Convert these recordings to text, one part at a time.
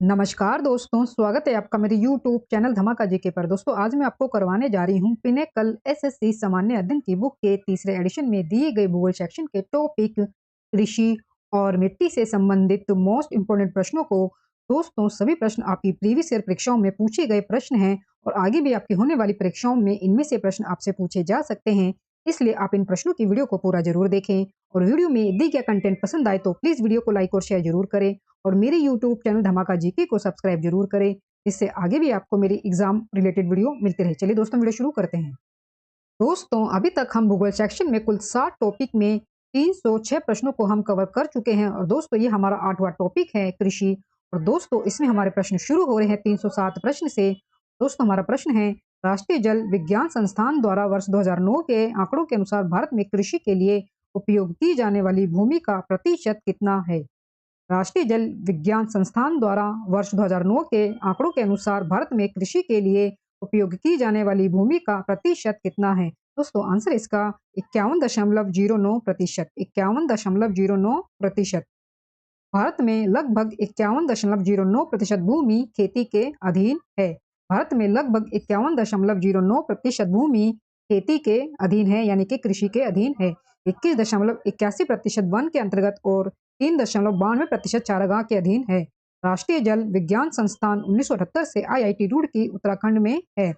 नमस्कार दोस्तों, स्वागत है आपका मेरे यूट्यूब चैनल धमाका जीके पर। दोस्तों आज मैं आपको करवाने जा रही हूँ पिनेकल एसएससी सामान्य अध्ययन की बुक के तीसरे एडिशन में दिए गए भूगोल सेक्शन के टॉपिक कृषि और मिट्टी से संबंधित मोस्ट इंपोर्टेंट प्रश्नों को। दोस्तों सभी प्रश्न आपकी प्रीवियस ईयर परीक्षाओं में पूछे गए प्रश्न हैं और आगे भी आपकी होने वाली परीक्षाओं में इनमें से प्रश्न आपसे पूछे जा सकते हैं। इसलिए आप इन प्रश्नों की वीडियो को पूरा जरूर देखें और वीडियो में दी गया कंटेंट पसंद आए तो प्लीज वीडियो को लाइक और शेयर जरूर करें और मेरे यूट्यूब चैनल धमाका जीके को सब्सक्राइब जरूर करें, जिससे आगे भी आपको मेरी एग्जाम रिलेटेड वीडियो मिलती रहे। चलिए दोस्तों वीडियो शुरू करते हैं। दोस्तों अभी तक हम भूगोल सेक्शन में कुल 60 टॉपिक में 306 प्रश्नों को हम कवर कर चुके हैं और दोस्तों ये हमारा 8वां टॉपिक है कृषि। और दोस्तों इसमें हमारे प्रश्न शुरू हो रहे हैं 307 प्रश्न से। दोस्तों हमारा प्रश्न है, राष्ट्रीय जल विज्ञान संस्थान द्वारा वर्ष 2009 के आंकड़ों के अनुसार भारत में कृषि के लिए उपयोग की जाने वाली भूमि का प्रतिशत कितना है। राष्ट्रीय जल विज्ञान संस्थान द्वारा वर्ष 2009 के आंकड़ों के अनुसार भारत में कृषि के लिए उपयोग की जाने वाली भूमि का प्रतिशत कितना है। दोस्तों आंसर इसका 51.09%। 51.09%। भारत में लगभग 51.09% भूमि खेती के अधीन है। भारत में लगभग 51.09% भूमि खेती के अधीन है, यानी कि कृषि के अधीन है। 21.81% वन के अंतर्गत और 3.92% चारागाह के अधीन है। राष्ट्रीय जल विज्ञान संस्थान 1978 से आईआईटी रुड़की उत्तराखंड में है।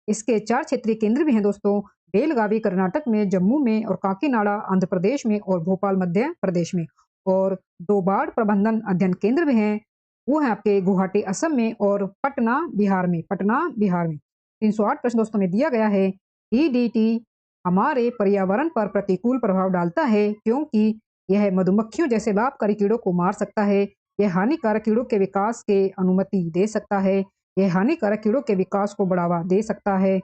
इसके 4 क्षेत्रीय केंद्र भी हैं दोस्तों, बेलगावी कर्नाटक में, जम्मू में और काकीनाडा आंध्र प्रदेश में और भोपाल मध्य प्रदेश में। और 2 बाढ़ प्रबंधन अध्ययन केंद्र भी हैं, वो है आपके गुवाहाटी असम में और पटना बिहार में। 308 प्रश्न दोस्तों में दिया गया है, डीडीटी हमारे पर्यावरण पर प्रतिकूल प्रभाव डालता है क्योंकि यह मधुमक्खियों जैसे लाभकारी कीड़ों को मार सकता है, यह हानिकारक कीड़ों के विकास के अनुमति दे सकता है, यह हानिकारक कीड़ों के विकास को बढ़ावा दे सकता है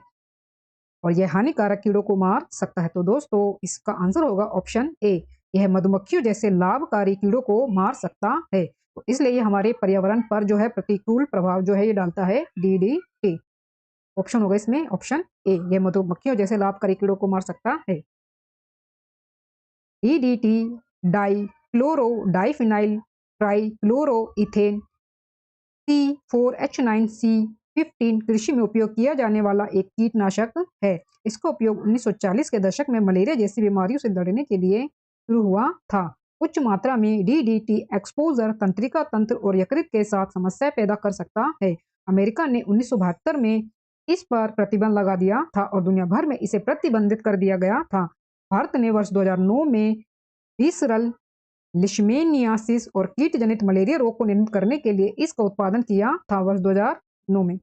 और यह हानिकारक कीड़ों को मार सकता है। तो दोस्तों इसका आंसर होगा ऑप्शन ए, यह मधुमक्खियों जैसे लाभकारी कीड़ों को मार सकता है। तो इसलिए ये हमारे पर्यावरण पर जो है प्रतिकूल प्रभाव जो है ये डालता है, डीडीटी। ऑप्शन होगा इसमें ऑप्शन ए, यह मधुमक्खियों जैसे लाभकारी कीड़ों को मार सकता है। DDT dichloro diphenyl trichloroethane C4H9C15 कृषि में उपयोग किया जाने वाला एक कीटनाशक है। इसका उपयोग 1940 के दशक में मलेरिया जैसी बीमारियों से लड़ने के लिए शुरू हुआ था। उच्च मात्रा में डीडीटी एक्सपोजर तंत्रिका तंत्र और यकृत के साथ समस्या पैदा कर सकता है। अमेरिका ने 1972 में इस पर प्रतिबंध लगा दिया था और दुनिया भर में इसे प्रतिबंधित कर दिया गया था। भारत ने वर्ष 2009 में विसरल लिशमेनियासिस और कीट जनित मलेरिया रोग को नियंत्रित करने के लिए इसका उत्पादन किया था वर्ष 2009 में।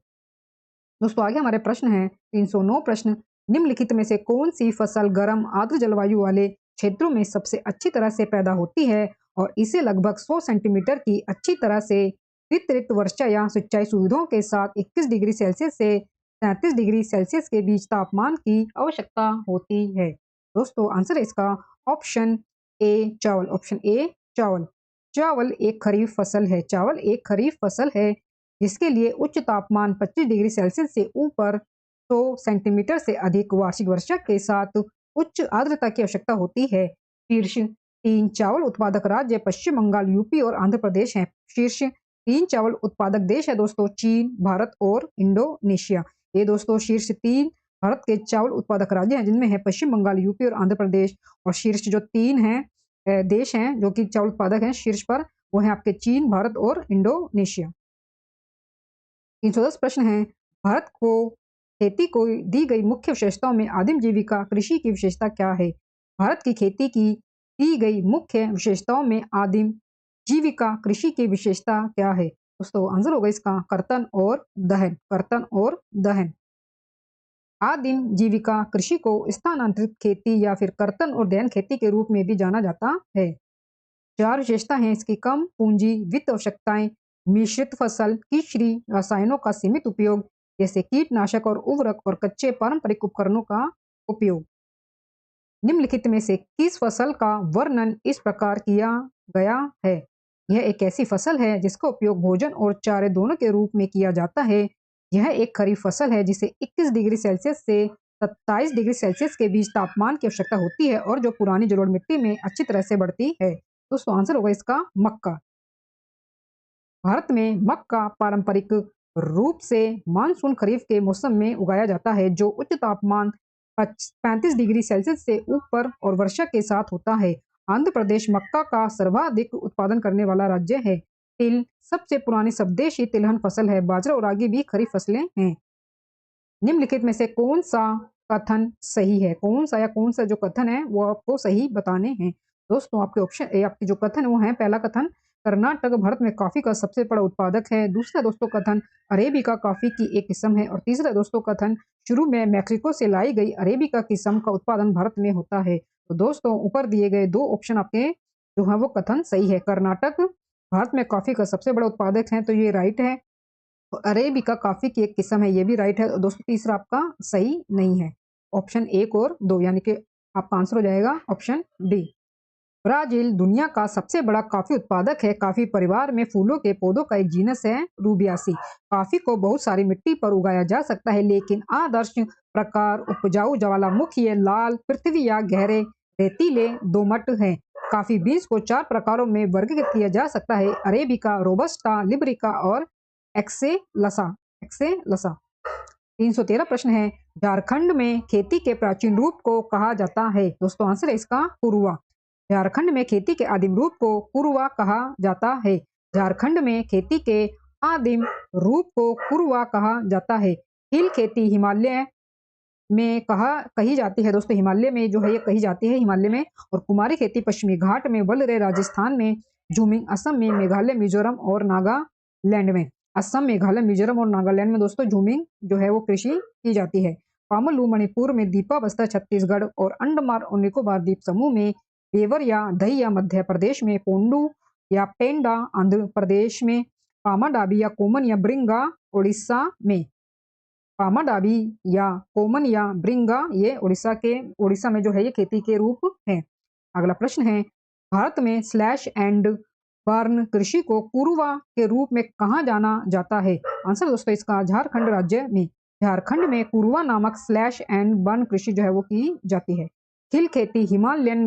दोस्तों आगे हमारे प्रश्न हैं 309 प्रश्न, निम्नलिखित में से कौन सी फसल गर्म आर्द्र जलवायु वाले क्षेत्रों में सबसे अच्छी तरह से पैदा होती है और इसे लगभग 100 सेंटीमीटर की अच्छी तरह से वितरित वर्षा या सिंचाई सुविधाओं के साथ 21 डिग्री सेल्सियस से 33 डिग्री सेल्सियस के बीच तापमान की आवश्यकता होती है। दोस्तों आंसर है इसका ऑप्शन ए, चावल। ऑप्शन ए, चावल। चावल एक खरीफ फसल है। चावल एक खरीफ फसल है जिसके लिए उच्च तापमान 25 डिग्री सेल्सियस से ऊपर 100 सेंटीमीटर से अधिक वार्षिक वर्षा के साथ उच्च आर्द्रता की आवश्यकता होती है। शीर्ष 3 चावल उत्पादक राज्य पश्चिम बंगाल, यूपी और आंध्र प्रदेश हैं। शीर्ष 3 चावल उत्पादक देश है दोस्तों, चीन, भारत और इंडोनेशिया। ये दोस्तों शीर्ष 3 भारत के चावल उत्पादक राज्य हैं, जिनमें है पश्चिम बंगाल, यूपी और आंध्र प्रदेश। और शीर्ष जो 3 हैं देश हैं जो कि चावल उत्पादक हैं शीर्ष पर, वो है आपके चीन, भारत और इंडोनेशिया। 310 प्रश्न है, भारत को खेती को दी गई मुख्य विशेषताओं में आदिम जीविका कृषि की विशेषता क्या है। भारत की खेती की दी गई मुख्य विशेषताओं में आदिम जीविका कृषि की विशेषता क्या है। दोस्तों आंसर होगा इसका कर्तन और दहन। कर्तन और दहन। आदिम जीविका कृषि को स्थानांतरित खेती या फिर कर्तन और दहन खेती के रूप में भी जाना जाता है। 4 विशेषता हैं इसकी, कम पूंजी वित्त आवश्यकताएं, मिश्रित फसल, कृषि रसायनों का सीमित उपयोग जैसे कीटनाशक और उर्वरक और कच्चे पारंपरिक उपकरणों का उपयोग। निम्नलिखित में से किस फसल का वर्णन इस प्रकार किया गया है। यह एक ऐसी फसल है जिसका उपयोग भोजन और चारे दोनों के रूप में किया जाता है। यह एक खरीफ फसल है जिसे 21 डिग्री सेल्सियस से 27 डिग्री सेल्सियस के बीच तापमान की आवश्यकता होती है और जो पुरानी जलोढ़ मिट्टी में अच्छी तरह से बढ़ती है। दोस्तों आंसर होगा इसका मक्का। भारत में मक्का पारंपरिक रूप से मानसून खरीफ के मौसम में उगाया जाता है, जो उच्च तापमान 35 डिग्री सेल्सियस से ऊपर और वर्षा के साथ होता है। आंध्र प्रदेश मक्का का सर्वाधिक उत्पादन करने वाला राज्य है। तिल सबसे पुरानी स्वदेशी तिलहन फसल है। बाजरा और रागी भी खरीफ फसलें हैं। निम्नलिखित में से कौन सा कथन सही है? कौन सा या कौन सा जो कथन है वो आपको सही बताने हैं। दोस्तों आपके ऑप्शन आपके जो कथन है वो है, पहला कथन कर्नाटक भारत में कॉफी का सबसे बड़ा उत्पादक है। दूसरा दोस्तों कथन अरेबिका कॉफी की एक किस्म है। और तीसरा दोस्तों कथन शुरू में मैक्सिको से लाई गई अरेबिका किस्म का उत्पादन भारत में होता है। तो दोस्तों ऊपर दिए गए दो ऑप्शन आपके जो है वो कथन सही है। कर्नाटक भारत में कॉफी का सबसे बड़ा उत्पादक है, तो ये राइट है। अरेबिका कॉफी की एक किस्म है, ये भी राइट है। और दोस्तों तीसरा आपका सही नहीं है। ऑप्शन 1 और 2 यानी कि आपका आंसर हो जाएगा ऑप्शन डी। ब्राजील दुनिया का सबसे बड़ा कॉफी उत्पादक है। कॉफी परिवार में फूलों के पौधों का एक जीनस है रूबियासी। कॉफी को बहुत सारी मिट्टी पर उगाया जा सकता है, लेकिन आदर्श प्रकार उपजाऊ ज्वालामुखी लाल पृथ्वी या गहरे रेतीले दोमट है। कॉफी बीज को 4 प्रकारों में वर्गीकृत किया जा सकता है: अरेबिका, रोबस्टा, लिब्रिका और एक्सेलसा। एक्सेलसा। 313 प्रश्न है, झारखंड में खेती के प्राचीन रूप को कहा जाता है। दोस्तों आंसर है इसका पुरुआ। झारखंड में खेती के आदिम रूप को पुरुआ कहा जाता है। झारखंड में खेती के आदिम रूप को पुरुआ कहा जाता है। हिल खेती हिमालय में कही जाती है। दोस्तों हिमालय में जो है ये कही जाती है, हिमालय में। और कुमारी खेती पश्चिमी घाट में, वलरे राजस्थान में, झूमिंग असम में, मेघालय मिजोरम और नागालैंड में। असम, मेघालय, मिजोरम और नागालैंड में दोस्तों झूमिंग जो है वो कृषि की जाती है। पामलू मणिपुर में, दीपा बस्तर छत्तीसगढ़ और अंडमान और निकोबार द्वीप समूह में, बेवर या दहिया मध्य प्रदेश में, पोंडू या पेंडा आंध्र प्रदेश में, पामाडाबी या कोमन या ब्रिंगा उड़ीसा में। पामाडाबी या कोमन या ब्रिंगा ये उड़ीसा में जो है ये खेती के रूप है। अगला प्रश्न है, भारत में स्लैश एंड बर्न कृषि को कुरुवा के रूप में कहा जाना जाता है। आंसर दोस्तों इसका झारखंड राज्य में। झारखंड में कुरुवा नामक स्लैश एंड बर्न कृषि जो है वो की जाती है। खिल खेती हिमालयन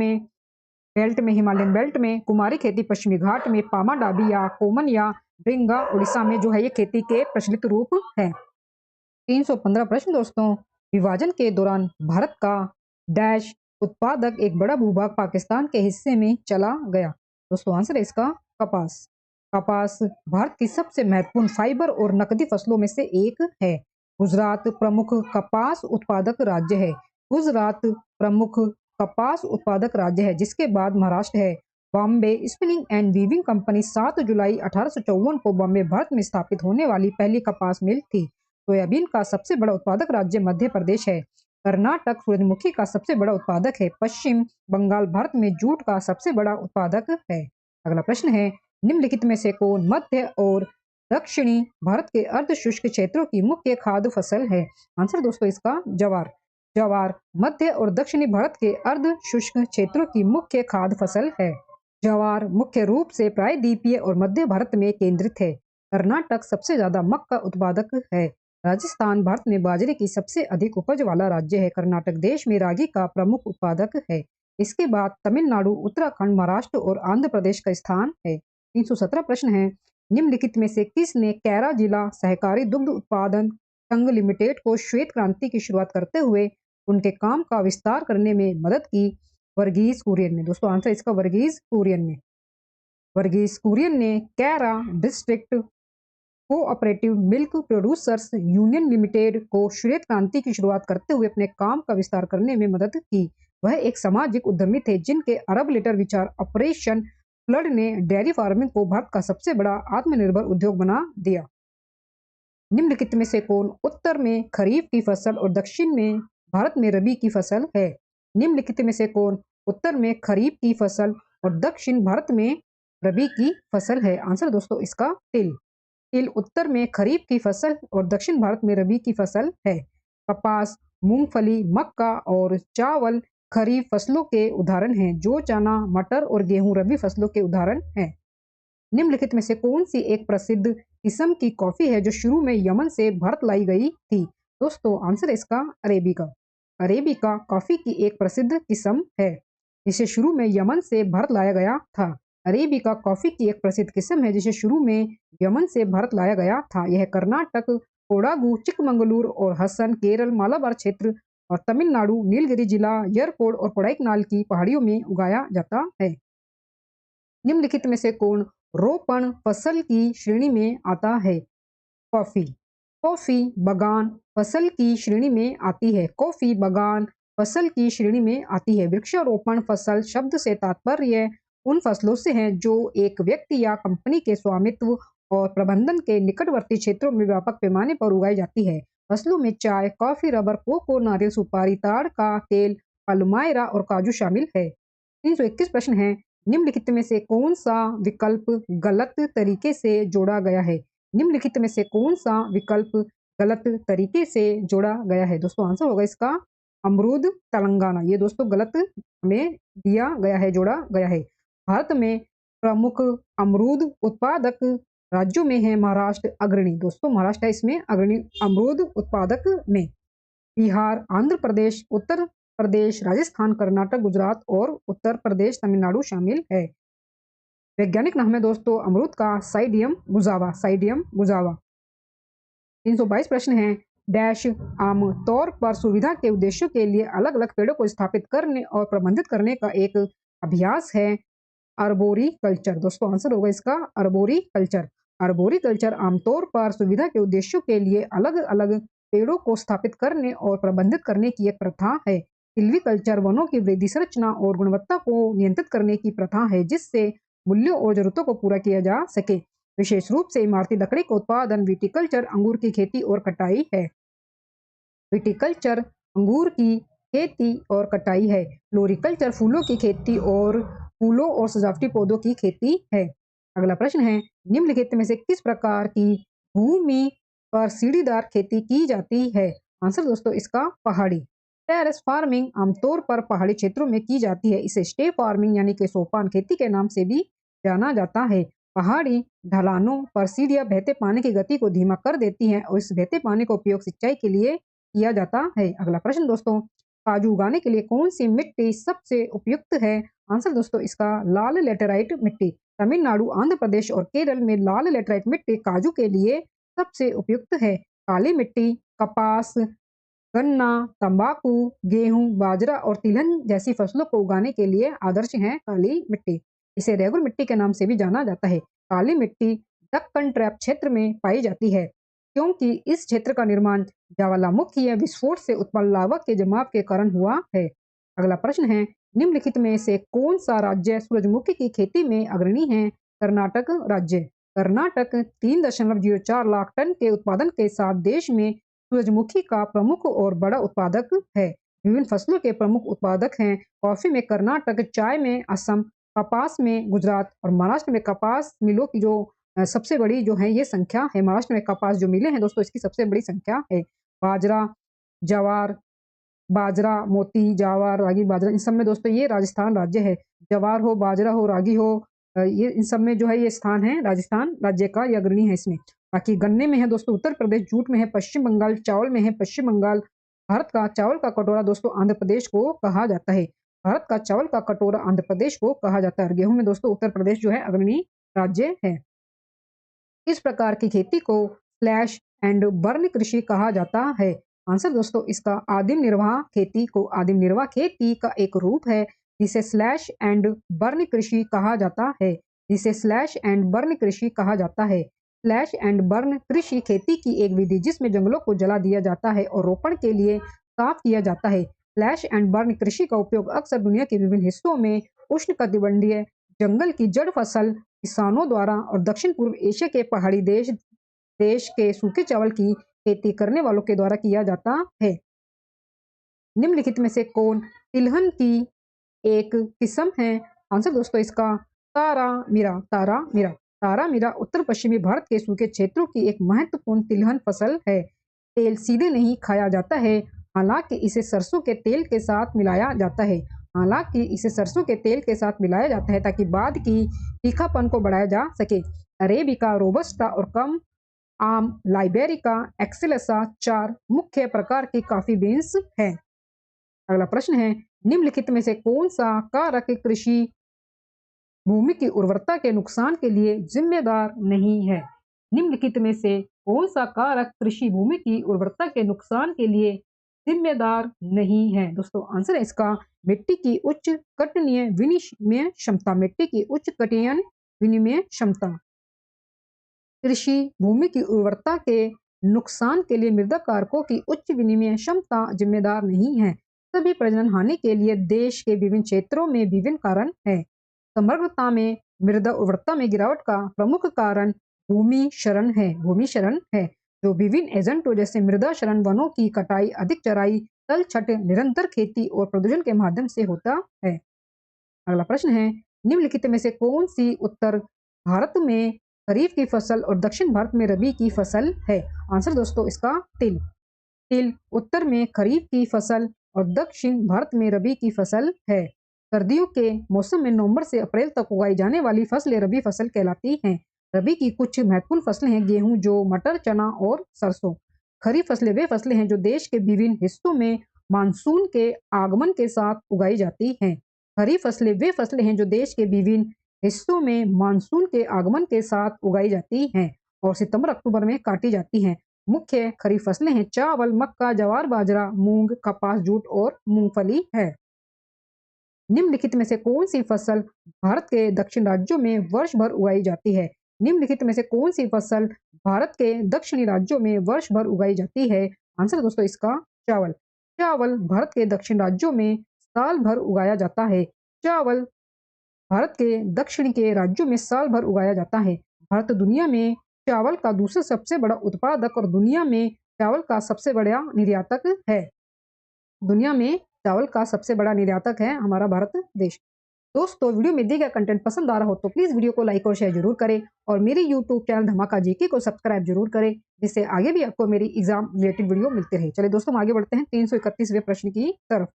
बेल्ट में, कुमारी खेती पश्चिमी घाट में, पामाडाबी या कोमन या ब्रिंगा उड़ीसा में जो है ये खेती के प्रचलित रूप है। 315 प्रश्न दोस्तों, विभाजन के दौरान भारत का डैश उत्पादक एक बड़ा भूभाग पाकिस्तान के हिस्से में चला गया। दोस्तों आंसर है इसका कपास। कपास भारत की सबसे महत्वपूर्ण फाइबर और नकदी फसलों में से एक है। गुजरात प्रमुख कपास उत्पादक राज्य है। गुजरात प्रमुख कपास उत्पादक राज्य है, जिसके बाद महाराष्ट्र है। Bombay spinning and weaving company 7 जुलाई 1854 को बॉम्बे भारत में स्थापित होने वाली पहली कपास मिल थी। सोयाबीन का सबसे बड़ा उत्पादक राज्य मध्य प्रदेश है। कर्नाटक सूरजमुखी का सबसे बड़ा उत्पादक है। पश्चिम बंगाल भारत में जूट का सबसे बड़ा उत्पादक है। अगला प्रश्न है, निम्नलिखित में से कौन मध्य और दक्षिणी भारत के अर्ध शुष्क क्षेत्रों की मुख्य खाद्य फसल है। आंसर दोस्तों इसका ज्वार। ज्वार मध्य और दक्षिणी भारत के अर्ध शुष्क क्षेत्रों की मुख्य खाद्य फसल है। ज्वार मुख्य रूप से प्रायद्वीपीय और मध्य भारत में केंद्रित है। कर्नाटक सबसे ज्यादा मक्का उत्पादक है। राजस्थान भारत में बाजरे की सबसे अधिक उपज वाला राज्य है। कर्नाटक देश में रागी का प्रमुख उत्पादक है। इसके बाद तमिलनाडु, उत्तराखंड, महाराष्ट्र और आंध्र प्रदेश का स्थान है। 317 प्रश्न है, निम्नलिखित में से किसने कैरा जिला सहकारी दुग्ध उत्पादन संघ लिमिटेड को श्वेत क्रांति की शुरुआत करते हुए उनके काम का विस्तार करने में मदद की। वर्गीज कुरियन ने। दोस्तों आंसर इसका वर्गीज कुरियन ने। वर्गीज कुरियन ने Kaira district cooperative milk producers union limited को श्वेत क्रांति की शुरुआत करते हुए अपने काम का विस्तार करने में मदद की। वह एक सामाजिक उद्यमी थे जिनके अरब लीटर विचार ऑपरेशन फ्लड ने डेयरी फार्मिंग को भारत का सबसे बड़ा आत्मनिर्भर उद्योग बना दिया। निम्नलिखित में से कौन उत्तर में खरीफ की फसल और दक्षिण में भारत में रबी की फसल है। निम्नलिखित में से कौन उत्तर में खरीफ की फसल और दक्षिण भारत में रबी की फसल है। आंसर दोस्तों इसका तिल। तिल उत्तर में खरीफ की फसल और दक्षिण भारत में रबी की फसल है। कपास, मूंगफली, मक्का और चावल खरीफ फसलों के उदाहरण हैं। जो चना, मटर और गेहूं रबी फसलों के उदाहरण हैं। निम्नलिखित में से कौन सी एक प्रसिद्ध किस्म की कॉफी है जो शुरू में यमन से भारत लाई गई थी। दोस्तों आंसर इसका अरेबिका। अरेबिका कॉफी की एक प्रसिद्ध किस्म है जिसे शुरू में यमन से भारत लाया गया था। अरेबिका कॉफी की एक प्रसिद्ध किस्म है जिसे शुरू में यमन से भारत लाया गया था। यह कर्नाटक, कोडागु, चिकमंगलूर और हसन, केरल, मालाबार क्षेत्र और तमिलनाडु, नीलगिरी जिला, येरकौड और कोडाईकनाल की पहाड़ियों में उगाया जाता है। निम्नलिखित में से कौन रोपण फसल की श्रेणी में आता है? कॉफी। कॉफी बगान फसल की श्रेणी में आती है। कॉफी बगान फसल की श्रेणी में आती है। वृक्षारोपण फसल शब्द से तात्पर्य उन फसलों से है जो एक व्यक्ति या कंपनी के स्वामित्व और प्रबंधन के निकटवर्ती क्षेत्रों में व्यापक पैमाने पर उगाई जाती है। फसलों में चाय, कॉफी, रबर, कोको, नारियल, सुपारी, ताड़ का तेल, पल्मायरा और काजू शामिल है। 321 प्रश्न है, निम्नलिखित में से कौन सा विकल्प गलत तरीके से जोड़ा गया है? निम्नलिखित में से कौन सा विकल्प गलत तरीके से जोड़ा गया है? दोस्तों आंसर होगा इसका अमरूद तेलंगाना। ये दोस्तों गलत में दिया गया है, जोड़ा गया है। भारत में प्रमुख अमरूद उत्पादक राज्यों में है महाराष्ट्र अग्रणी। दोस्तों महाराष्ट्र है इसमें अग्रणी अमरूद उत्पादक में। बिहार, आंध्र प्रदेश, उत्तर प्रदेश, राजस्थान, कर्नाटक, गुजरात और उत्तर प्रदेश, तमिलनाडु शामिल है। वैज्ञानिक नाम है दोस्तों अमरूद का साइडियम गुजावा। साइडियम गुजावा। 322 प्रश्न है, डैश आम तौर पर सुविधा के उद्देश्यों के लिए अलग अलग पेड़ों को स्थापित करने और प्रबंधित करने का एक अभ्यास है अर्बोरी कल्चर। दोस्तों आंसर होगा इसका अर्बोरी कल्चर। अर्बोरी कल्चर आमतौर पर सुविधा के उद्देश्यों के लिए अलग अलग पेड़ों को स्थापित करने और प्रबंधित करने की एक प्रथा है। सिल्वीकल्चर वनों की वृद्धि, संरचना और गुणवत्ता को नियंत्रित करने की प्रथा है जिससे मूल्यों और जरूरतों को पूरा किया जा सके। विशेष रूप से इमारती लकड़ी का उत्पादन, विटिकल्चर अंगूर की खेती और कटाई है। विटिकल्चर अंगूर की खेती और कटाई है। फ्लोरिकल्चर फूलों की खेती और फूलों और सजावटी पौधों की खेती है। अगला प्रश्न है, निम्नलिखित में से किस प्रकार की भूमि पर सीढ़ीदार खेती की जाती है? आंसर दोस्तों इसका पहाड़ी। टेरेस फार्मिंग आमतौर पर पहाड़ी क्षेत्रों में की जाती है। इसे स्टे फार्मिंग यानी कि सोपान खेती के नाम से भी जाना जाता है। पहाड़ी ढलानों पर सीढ़ियां बहते पानी की गति को धीमा कर देती हैं और इस बहते पानी का उपयोग सिंचाई के लिए किया जाता है। अगला प्रश्न दोस्तों, काजू उगाने के लिए कौन सी मिट्टी सबसे उपयुक्त है? आंसर दोस्तों इसका लाल लेटेराइट मिट्टी। तमिलनाडु, आंध्र प्रदेश और केरल में लाल लेटेराइट मिट्टी काजू के लिए सबसे उपयुक्त है। काली मिट्टी कपास, गन्ना, तंबाकू, गेहूं, बाजरा और तिलहन जैसी फसलों को उगाने के लिए आदर्श है काली मिट्टी। इसे रेगुर मिट्टी के नाम से भी जाना जाता है। काली मिट्टी दक्कन ट्रैप क्षेत्र में पाई जाती है क्योंकि इस क्षेत्र का निर्माण ज्वालामुखी विस्फोट से उत्पन्न लावा के जमाव के कारण हुआ है। अगला प्रश्न है, निम्नलिखित में से कौन सा राज्य सूरजमुखी की खेती में अग्रणी है? कर्नाटक राज्य। कर्नाटक 3.04 लाख टन के उत्पादन के साथ देश में सूरजमुखी का प्रमुख और बड़ा उत्पादक है। विभिन्न फसलों के प्रमुख उत्पादक हैं। कॉफी में कर्नाटक, चाय में असम, कपास में गुजरात और महाराष्ट्र में कपास मिलों की जो सबसे बड़ी जो है ये संख्या है। महाराष्ट्र में कपास जो मिले हैं दोस्तों इसकी सबसे बड़ी संख्या है। बाजरा, जवार, बाजरा, मोती, ज्वार, रागी, बाजरा इन सब में दोस्तों ये राजस्थान राज्य है। जवार हो, बाजरा हो, रागी हो, ये इन सब में जो है ये स्थान है राजस्थान राज्य का, ये अग्रणी है इसमें। बाकी गन्ने में है दोस्तों उत्तर प्रदेश, जूट में है पश्चिम बंगाल, चावल में है पश्चिम बंगाल। भारत का चावल का कटोरा दोस्तों आंध्र प्रदेश को कहा जाता है। भारत का चावल का कटोरा आंध्र प्रदेश को कहा जाता है। गेहूं में दोस्तों उत्तर प्रदेश जो है अग्रणी राज्य है। इस प्रकार की खेती को स्लैश एंड बर्न कृषि कहा जाता है। आंसर दोस्तों इसका आदिम निर्वाह खेती को आदिम निर्वाह खेती का एक रूप है जिसे स्लैश एंड बर्न कृषि कहा जाता है। जिसे स्लैश एंड बर्न कृषि कहा जाता है। स्लैश एंड बर्न कृषि खेती की एक विधि जिसमें जंगलों को जला दिया जाता है और रोपण के लिए साफ किया जाता है। स्लैश एंड बर्न कृषि का उपयोग अक्सर दुनिया के विभिन्न हिस्सों में उष्णकटिबंधीय जंगल की जड़ फसल किसानों द्वारा और दक्षिण पूर्व एशिया के पहाड़ी देश के सूखे चावल की खेती करने वालों के द्वारा किया जाता है। निम्नलिखित में से कौन तिलहन की एक किस्म है? आंसर दोस्तों इसका तारामीरा। तारामीरा। तारामीरा उत्तर पश्चिमी भारत के सूखे क्षेत्रों की एक महत्वपूर्ण तिलहन फसल है। तेल सीधे नहीं खाया जाता है, हालांकि इसे सरसों के तेल के साथ मिलाया जाता है। हालांकि इसे सरसों के तेल के साथ मिलाया जाता है ताकि बाद की तीखापन को बढ़ाया जा सके। अरेबिका, रोबस्टा और कम आम लाइबेरिका एक्सेलेसा 4 मुख्य प्रकार की कॉफी बीन्स है। अगला प्रश्न है, निम्नलिखित में से कौन सा कारक कृषि भूमि की उर्वरता के नुकसान के लिए जिम्मेदार नहीं है। निम्नलिखित में से कौन सा कारक कृषि भूमि की उर्वरता के नुकसान के लिए जिम्मेदार नहीं है? दोस्तों आंसर है इसका मिट्टी की उच्च कटनीय विनिमय क्षमता। मिट्टी की उच्च कटनीय विनिमय क्षमता कृषि भूमि की उर्वरता के नुकसान के लिए मृदा कारकों की उच्च विनिमय क्षमता जिम्मेदार नहीं है। सभी प्रजनन हानि के लिए देश के विभिन्न क्षेत्रों में विभिन्न कारण है। समग्रता में मृदा उर्वरता में गिरावट का प्रमुख कारण भूमि क्षरण है। भूमि क्षरण है जो विभिन्न एजेंटों जैसे मृदा क्षरण, वनों की कटाई, अधिक चराई, तल छट, निरंतर खेती और प्रदूषण के माध्यम से होता है। अगला प्रश्न है, निम्नलिखित में से कौन सी उत्तर भारत में खरीफ की फसल और दक्षिण भारत में रबी की फसल है? आंसर दोस्तों इसका तिल। तिल उत्तर में खरीफ की फसल और दक्षिण भारत में रबी की फसल है। सर्दियों के मौसम में नवंबर से अप्रैल तक उगाई जाने वाली फसलें रबी फसल कहलाती हैं। रबी की कुछ महत्वपूर्ण फसलें हैं गेहूं, जौ, मटर, चना और सरसों। खरीफ फसलें वे फसलें हैं जो देश के विभिन्न हिस्सों में मानसून के आगमन के साथ उगाई जाती हैं। खरीफ फसलें वे फसलें हैं जो देश के विभिन्न हिस्सों में मानसून के आगमन के साथ उगाई जाती हैं और सितंबर अक्टूबर में काटी जाती हैं। मुख्य खरीफ फसलें हैं चावल, मक्का, ज्वार, बाजरा, मूंग, कपास, जूट और मूंगफली है। निम्नलिखित में से कौन सी फसल भारत के दक्षिण राज्यों में वर्ष भर उगाई जाती है? निम्नलिखित में से कौन सी फसल भारत के दक्षिणी राज्यों में वर्ष भर उगाई जाती है? आंसर दोस्तों इसका चावल। चावल भारत के दक्षिण राज्यों में साल भर उगाया जाता है। चावल भारत के दक्षिण के राज्यों में साल भर उगाया जाता है। भारत दुनिया में चावल का दूसरा सबसे बड़ा उत्पादक और दुनिया में चावल का सबसे बड़ा निर्यातक है। दुनिया में चावल का सबसे बड़ा निर्यातक है हमारा भारत देश। दोस्तों वीडियो में दिए गए कंटेंट पसंद आ रहा हो तो प्लीज वीडियो को लाइक और शेयर जरूर करें और मेरे यूट्यूब चैनल धमाका जीके को सब्सक्राइब जरूर करें, जिससे आगे भी आपको मेरी एग्जाम रिलेटेड वीडियो मिलते रहे। चलिए दोस्तों आगे बढ़ते हैं 331वें प्रश्न की तरफ।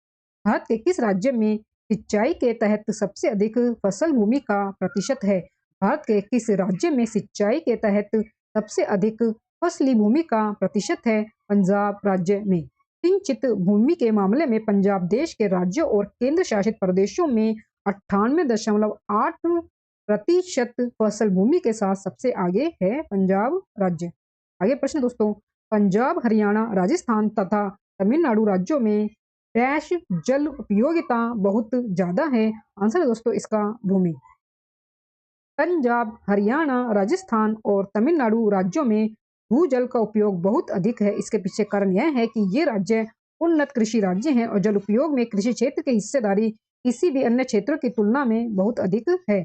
भारत के किस राज्य में सिंचाई के तहत सबसे अधिक फसल भूमि का प्रतिशत है? भारत के किस राज्य में सिंचाई के तहत सबसे अधिक फसली भूमि का प्रतिशत है? पंजाब राज्य में। सिंचित भूमि के मामले में पंजाब देश के राज्यों और केंद्र शासित प्रदेशों में 98.8% फसल भूमि के साथ सबसे आगे है पंजाब राज्य। आगे प्रश्न दोस्तों, पंजाब, हरियाणा, राजस्थान तथा तमिलनाडु राज्यों में डैश जल उपयोगिता बहुत ज्यादा है? आंसर है दोस्तों इसका भूमि। पंजाब, हरियाणा, राजस्थान और तमिलनाडु राज्यों में भूजल का उपयोग बहुत अधिक है। इसके पीछे कारण यह है कि ये राज्य उन्नत कृषि राज्य हैं और जल उपयोग में कृषि क्षेत्र की हिस्सेदारी किसी भी अन्य क्षेत्रों की तुलना में बहुत अधिक है।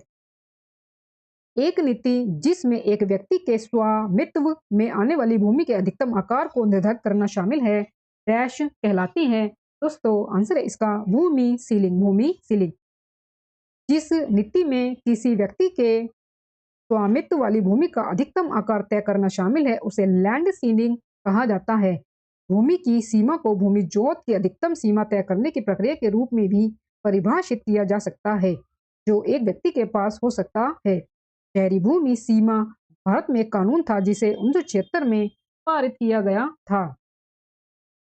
एक नीति जिसमें एक व्यक्ति के स्वामित्व में आने वाली भूमि के अधिकतम आकार को निर्धारित करना शामिल है, डैश कहलाती है? दोस्तों आंसर है इसका भूमि सीलिंग। भूमि सीलिंग। जिस नीति में किसी व्यक्ति के स्वामित्व वाली भूमि का अधिकतम आकार तय करना शामिल है उसे लैंड सीलिंग कहा जाता है। भूमि की सीमा को भूमि जोत की अधिकतम सीमा तय करने की प्रक्रिया के रूप में भी परिभाषित किया जा सकता है, जो एक व्यक्ति के पास हो सकता है। शहरी भूमि सीमा भारत में एक कानून था जिसे 1976 में पारित किया गया था।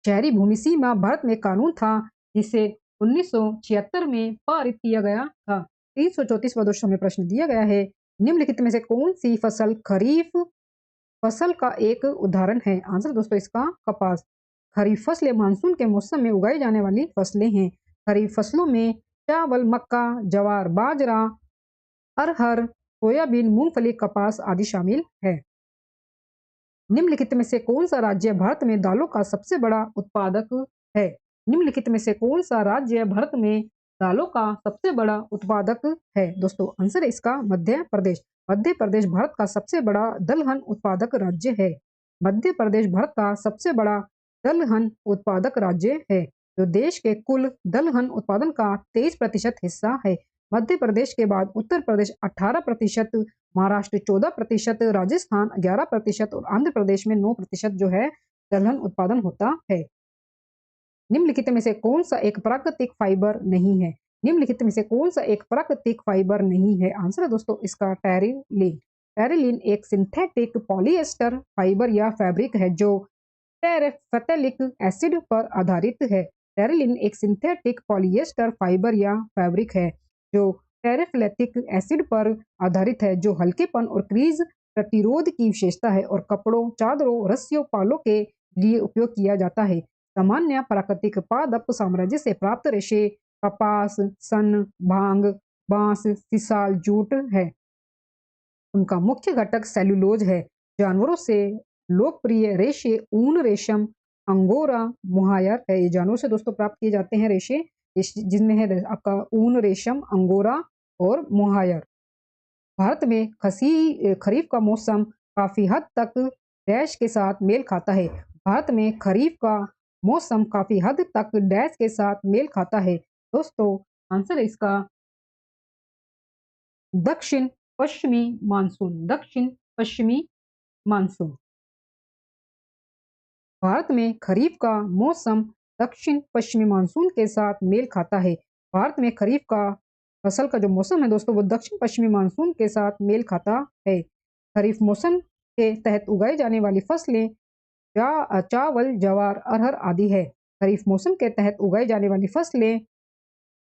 शहरी भूमि सीमा भारत में कानून था जिसे 1976 में पारित किया गया था। 334वां दोस्तों में प्रश्न दिया गया है, निम्नलिखित में से कौन सी फसल खरीफ फसल का एक उदाहरण है? आंसर दोस्तों इसका कपास। खरीफ फसलें मानसून के मौसम में उगाई जाने वाली फसलें हैं। खरीफ फसलों में चावल, मक्का, ज्वार, बाजरा, अरहर, सोयाबीन, मूंगफली, कपास आदि शामिल है। निम्नलिखित में से कौन सा राज्य भारत में दालों का सबसे बड़ा उत्पादक है? निम्नलिखित में से कौन सा राज्य भारत में दालों का सबसे बड़ा उत्पादक है? दोस्तों आंसर है इसका मध्य प्रदेश। मध्य प्रदेश भारत का सबसे बड़ा दलहन उत्पादक राज्य है। मध्य प्रदेश भारत का सबसे बड़ा दलहन उत्पादक राज्य है, जो देश के कुल दलहन उत्पादन का 23% हिस्सा है। मध्य प्रदेश के बाद उत्तर प्रदेश 18%, महाराष्ट्र 14%, राजस्थान 11% और आंध्र प्रदेश में 9% जो है दलहन उत्पादन होता है। निम्नलिखित में से कौन सा एक प्राकृतिक फाइबर नहीं है? निम्नलिखित में से कौन सा एक प्राकृतिक फाइबर नहीं है? आंसर है दोस्तों इसका टेरिलीन। टेरिलीन एक सिंथेटिक पॉलिएस्टर फाइबर या फैब्रिक है जो टेरेफ्थैलिक एसिड पर आधारित है। टेरिलीन एक सिंथेटिक पॉलिएस्टर फाइबर या फैब्रिक है जो टेरेफ्लेथिक एसिड पर आधारित है जो हल्केपन और क्रीज प्रतिरोध की विशेषता है और कपड़ों, चादरों, रस्सियों, पालों के लिए उपयोग किया जाता है। सामान्य प्राकृतिक पादप साम्राज्य से प्राप्त रेशे कपास, सन, भांग, बांस, सिसाल, जूट है। उनका मुख्य घटक सेल्यूलोज है। जानवरों से लोकप्रिय रेशे ऊन, रेशम, अंगोरा, मुहायर है। ये जानवरों से दोस्तों प्राप्त किए जाते हैं रेशे, जिनमें है आपका ऊन, रेशम, अंगोरा और मुहायर। भारत में खरीफ का मौसम काफी हद तक डैश के साथ मेल खाता है। भारत में खरीफ का मौसम काफी हद तक डैश के साथ मेल खाता है। दोस्तों आंसर है इसका दक्षिण पश्चिमी मानसून। दक्षिण पश्चिमी मानसून। भारत में खरीफ का मौसम दक्षिण पश्चिमी मानसून के साथ मेल खाता है। भारत में खरीफ का फसल का जो मौसम है दोस्तों वो दक्षिण पश्चिमी मानसून के साथ मेल खाता है। खरीफ मौसम के तहत उगाई जाने वाली फसलें चावल, ज्वार, अरहर आदि है। खरीफ मौसम के तहत उगाई जाने वाली फसलें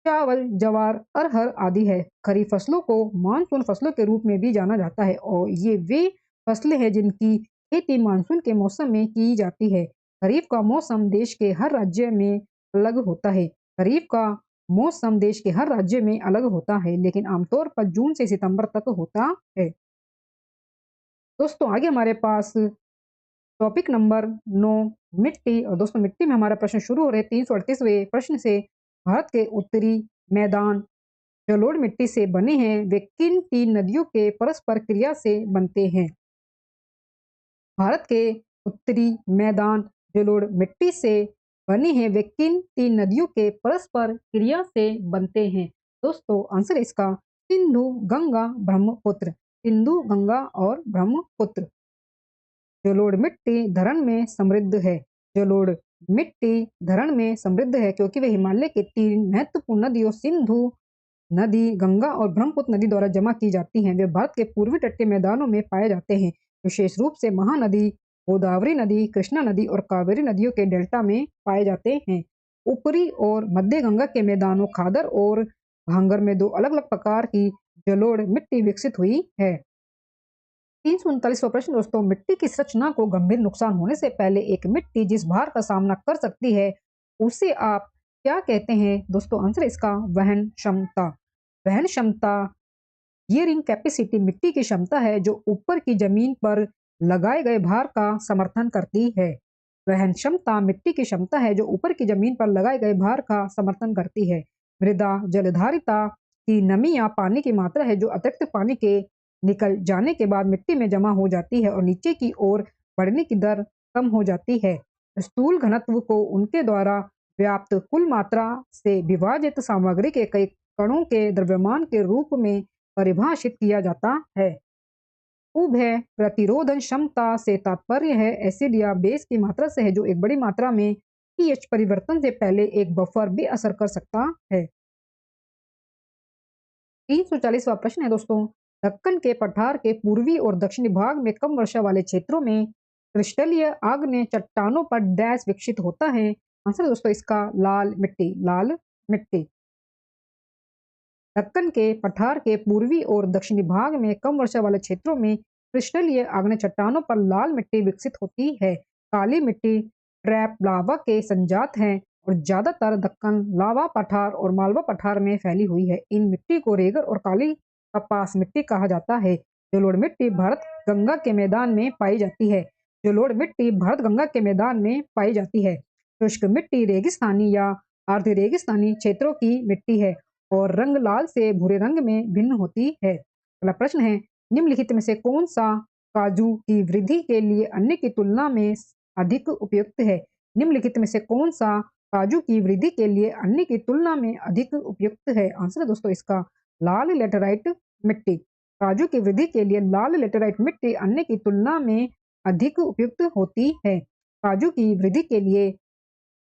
चावल, ज्वार, अरहर आदि है। खरीफ फसलों को मानसून फसलों के रूप में भी जाना जाता है और ये वे फसलें हैं जिनकी खेती मानसून के मौसम में की जाती है। खरीफ का मौसम देश के हर राज्य में अलग होता है। खरीफ का मौसम देश के हर राज्य में अलग होता है लेकिन आमतौर पर जून से सितंबर तक होता है। दोस्तों आगे हमारे पास टॉपिक नंबर 9 मिट्टी। और दोस्तों मिट्टी में हमारा प्रश्न शुरू हो रहे 338वें प्रश्न से। भारत के उत्तरी मैदान जलोढ़ मिट्टी से बने हैं, वे किन तीन नदियों के परस्पर क्रिया से बनते हैं? भारत के उत्तरी मैदान जलोढ़ मिट्टी से बने हैं, वे किन तीन नदियों के परस्पर क्रिया से बनते हैं? दोस्तों आंसर इसका सिंधु, गंगा, ब्रह्मपुत्र। सिंधु, गंगा और ब्रह्मपुत्र। जलोढ़ मिट्टी धरण में समृद्ध है। जलोढ़ मिट्टी धरण में समृद्ध है क्योंकि वे हिमालय के तीन महत्वपूर्ण नदियों सिंधु नदी, गंगा और ब्रह्मपुत्र नदी द्वारा जमा की जाती हैं। वे भारत के पूर्वी तटीय मैदानों में पाए जाते हैं, विशेष रूप से महानदी, गोदावरी नदी, कृष्णा नदी और कावेरी नदियों के डेल्टा में पाए जाते हैं। ऊपरी और मध्य गंगा के मैदानों खादर और भांगर में दो अलग अलग प्रकार की जलोढ़ मिट्टी विकसित हुई है। 339वां प्रश्न दोस्तों, मिट्टी की संरचना को गंभीर नुकसान होने से पहले एक मिट्टी जिस भार का सामना कर सकती है उसे आप क्या कहते हैं? दोस्तों आंसर इसका वहन क्षमता। वहन क्षमता बियरिंग कैपेसिटी मिट्टी की क्षमता है जो ऊपर की जमीन पर लगाए गए भार का समर्थन करती है। वहन क्षमता मिट्टी की क्षमता है जो ऊपर की जमीन पर लगाए गए भार का समर्थन करती है। मृदा जलधारिता की नमी या पानी की मात्रा है जो अतिरिक्त पानी के निकल जाने के बाद मिट्टी में जमा हो जाती है और नीचे की ओर बढ़ने की दर कम हो जाती है। स्थूल घनत्व को उनके द्वारा व्याप्त कुल मात्रा से विभाजित सामग्री के कई कणों के द्रव्यमान के रूप में परिभाषित किया जाता है। उभय प्रतिरोधन क्षमता से तात्पर्य है एसिड या बेस की मात्रा से है जो एक बड़ी मात्रा में पीएच परिवर्तन से पहले एक बफर भी असर कर सकता है। 340वां प्रश्न है दोस्तों, दक्कन के पठार के पूर्वी और दक्षिणी भाग में कम वर्षा वाले क्षेत्रों में क्रिस्टलीय आग्नेय चट्टानों पर डैश विकसित होता है? आंसर दोस्तों इसका लाल मिट्टी। लाल मिट्टी। दक्कन के पठार के पूर्वी और दक्षिणी भाग में कम वर्षा वाले क्षेत्रों में क्रिस्टलीय आग्नेय चट्टानों पर लाल मिट्टी विकसित होती है। काली मिट्टी ट्रैप लावा के संजात हैं और ज्यादातर दक्कन लावा पठार और मालवा पठार में फैली हुई है। इन मिट्टी को रेगर और काली कपास मिट्टी कहा जाता है। जलोढ़ मिट्टी भारत गंगा के मैदान में पाई जाती है। जलोढ़ मिट्टी भारत गंगा के मैदान में पाई जाती है। शुष्क मिट्टी रेगिस्तानी या अर्ध रेगिस्तानी क्षेत्रों की मिट्टी है और रंग लाल से भूरे रंग में भिन्न होती है। अगला प्रश्न है, निम्नलिखित में से कौन सा काजू की वृद्धि के लिए अन्य की तुलना में अधिक उपयुक्त है? निम्नलिखित में से कौन सा काजू की वृद्धि के लिए अन्य की तुलना में अधिक उपयुक्त है? आंसर है दोस्तों इसका लाल लेटेराइट मिट्टी। काजू की वृद्धि के लिए लाल लेटेराइट मिट्टी अन्य की तुलना में अधिक उपयुक्त होती है। काजू की वृद्धि के लिए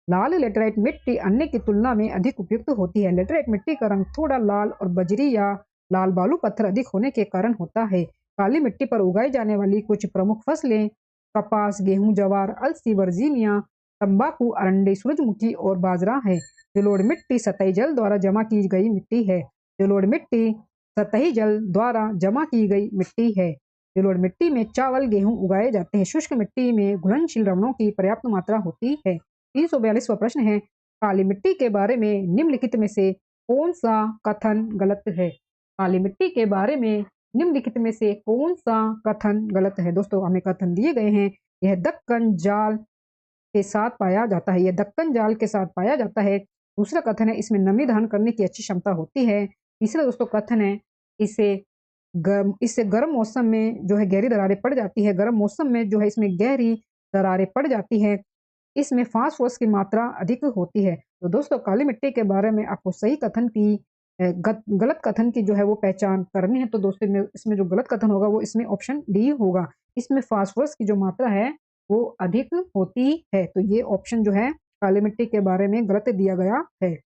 लाल लेटेराइट मिट्टी अन्य की तुलना में अधिक उपयुक्त होती है। लेटेराइट मिट्टी का रंग थोड़ा लाल और बजरी या लाल बालू पत्थर अधिक होने के कारण होता है। काली मिट्टी पर उगाई जाने वाली कुछ प्रमुख फसलें कपास, गेहूं, ज्वार, अलसी, वर्जीनिया, तंबाकू, अरंडी, सूरजमुखी और बाजरा है। जलोढ़ मिट्टी सतही जल द्वारा जमा की गई मिट्टी है। जलोढ़ मिट्टी सतही जल द्वारा जमा की गई मिट्टी है। जलोढ़ मिट्टी में चावल गेहूं उगाए जाते हैं। शुष्क मिट्टी में घुलनशील लवणों की पर्याप्त मात्रा होती है। 342वां प्रश्न है, काली मिट्टी के बारे में निम्नलिखित में से कौन सा कथन गलत है? काली मिट्टी के बारे में निम्नलिखित में से कौन सा कथन गलत है? दोस्तों हमें कथन दिए गए हैं, यह दक्कन जाल के साथ पाया जाता है। यह दक्कन जाल के साथ पाया जाता है। दूसरा कथन है, इसमें नमी धारण करने की अच्छी क्षमता होती है। तीसरा दोस्तों कथन है, इससे गर्म मौसम में जो है गहरी दरारें पड़ जाती है। गर्म मौसम में जो है इसमें गहरी दरारें पड़ जाती है। इसमें फास्फोरस की मात्रा अधिक होती है। तो दोस्तों काली मिट्टी के बारे में आपको सही कथन की गलत कथन की जो है वो पहचान करनी है। तो दोस्तों इसमें जो गलत कथन होगा वो इसमें ऑप्शन डी होगा। इसमें फास्फोरस की जो मात्रा है वो अधिक होती है। तो ये ऑप्शन जो है काली मिट्टी के बारे में गलत दिया गया है।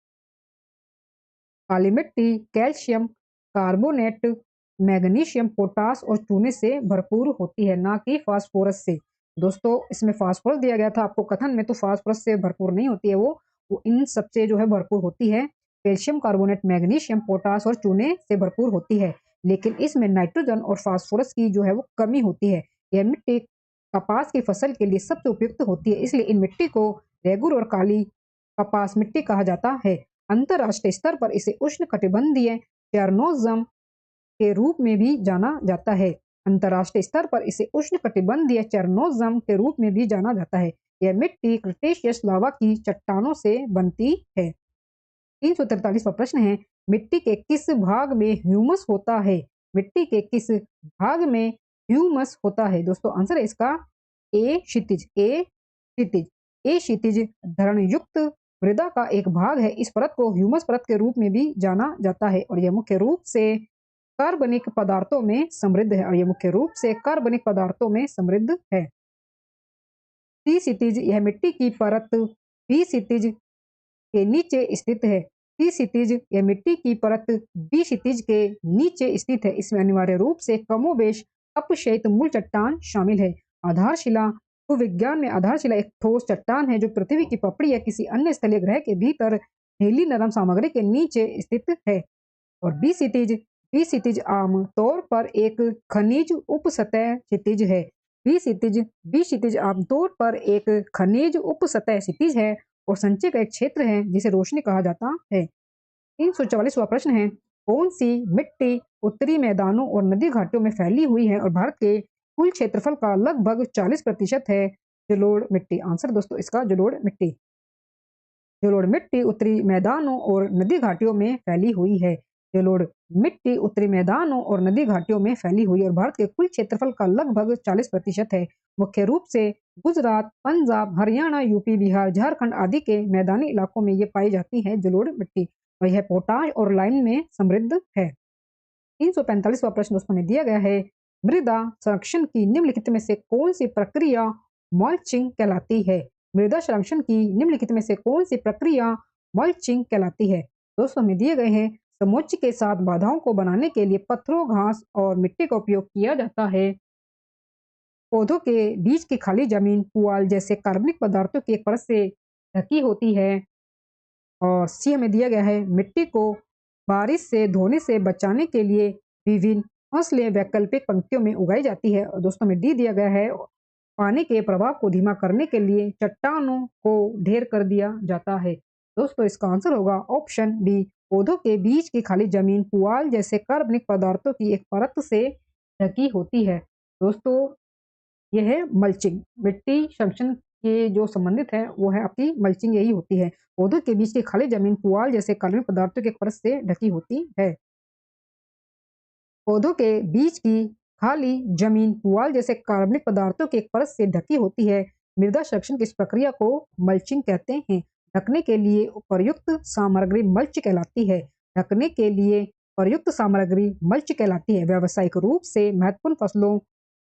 काली मिट्टी कैल्शियम कार्बोनेट, मैग्नीशियम, पोटास और चूने से भरपूर होती है, ना कि फास्फोरस से। दोस्तों इसमें फास्फोरस दिया गया था आपको कथन में, तो फास्फोरस से भरपूर नहीं होती है वो इन सबसे जो है भरपूर होती है। कैल्शियम कार्बोनेट, मैग्नीशियम, पोटास और चूने से भरपूर होती है, लेकिन इसमें नाइट्रोजन और फास्फोरस की जो है वो कमी होती है। यह मिट्टी कपास की फसल के लिए सबसे उपयुक्त होती है, इसलिए इन मिट्टी को रेगुर और काली कपास मिट्टी कहा जाता है। अंतरराष्ट्रीय स्तर पर इसे उष्ण कटिबंधीय चेरनोज़म के रूप में भी जाना जाता है। अंतरराष्ट्रीय स्तर पर इसे उष्ण कटिबंधीय चेरनोज़म के रूप में भी जाना जाता है। यह मिट्टी क्रिटेशियस लावा की चट्टानों से बनती है। 343वां प्रश्न है, मिट्टी के किस भाग में ह्यूमस होता है? मिट्टी के किस भाग में ह्यूमस होता है? दोस्तों आंसर है इसका ए क्षितिज। ए क्षितिज धरण युक्त मृदा का एक भाग है। इस परत को ह्यूमस परत के रूप में भी जाना जाता है और यह मुख्य रूप से कार्बनिक पदार्थों में समृद्ध है टी क्षितिज यह मिट्टी की परत बी क्षितिज के नीचे स्थित है। टी क्षितिज यह मिट्टी की परत बी क्षितिज के नीचे स्थित है। इसमें अनिवार्य रूप से कमोबेश अपक्षयित मूल चट्टान शामिल है। आधारशिला भूविज्ञान में आधारशिला एक ठोस चट्टान है जो पृथ्वी की पपड़ी या किसी अन्य स्थलीय ग्रह के भीतर ढीली नरम सामग्री के नीचे स्थित है। और बी क्षितिज आम तौर पर एक खनिज उपसतह क्षितिज है। बी क्षितिज आमतौर पर एक खनिज उपसतह क्षितिज है और संचय का एक क्षेत्र है जिसे रोशनी कहा जाता है। 344वां प्रश्न है, कौन सी मिट्टी उत्तरी मैदानों और नदी घाटियों में फैली हुई है और भारत के कुल क्षेत्रफल का लगभग 40% है? जलोढ़ मिट्टी। आंसर दोस्तों इसका जलोढ़ मिट्टी उत्तरी मैदानों और नदी घाटियों में फैली हुई है। जलोढ़ मिट्टी उत्तरी मैदानों और नदी घाटियों में फैली हुई और भारत के कुल क्षेत्रफल का लगभग 40% है। मुख्य रूप से गुजरात, पंजाब, हरियाणा, यूपी, बिहार, झारखंड आदि के मैदानी इलाकों में ये पाई जाती है जलोढ़ मिट्टी और यह पोटाश और लाइम में समृद्ध है। 345वां प्रश्न दोस्तों में दिया गया है, मृदा संरक्षण की निम्नलिखित में से कौन सी प्रक्रिया मल्चिंग कहलाती है? मृदा संरक्षण की निम्नलिखित में से कौन सी प्रक्रिया मल्चिंग कहलाती है? दोस्तों में दिए गए हैं, समोच्च के साथ बाधाओं को बनाने के लिए पत्थरों, घास और मिट्टी का उपयोग किया जाता है। पौधों के बीच की खाली जमीन पुआल जैसे कार्बनिक पदार्थों की एक परत से ढकी होती है। और सी हमें दिया गया है, मिट्टी को बारिश से धोने से बचाने के लिए विभिन्न फसलें वैकल्पिक पंक्तियों में उगाई जाती है। और दोस्तों में डी दिया गया है, पानी के प्रवाह को धीमा करने के लिए चट्टानों को ढेर कर दिया जाता है। दोस्तों इसका आंसर होगा ऑप्शन डी, पौधों के बीच की खाली जमीन पुआल जैसे कार्बनिक पदार्थों की एक परत से ढकी होती है। दोस्तों यह है मल्चिंग। मिट्टी संरक्षण के जो संबंधित है वो है आपकी मल्चिंग, यही होती है। पौधों के बीच की खाली जमीन पुआल जैसे कार्बनिक पदार्थों की एक परत से ढकी होती है। पौधों के बीच की खाली जमीन पुआल जैसे कार्बनिक पदार्थों की एक परत से ढकी होती है। मृदा संरक्षण की इस प्रक्रिया को मल्चिंग कहते हैं। ढकने के लिए प्रयुक्त सामग्री मल्च कहलाती है। ढकने के लिए प्रयुक्त सामग्री मल्च कहलाती है। व्यावसायिक रूप से महत्वपूर्ण फसलों,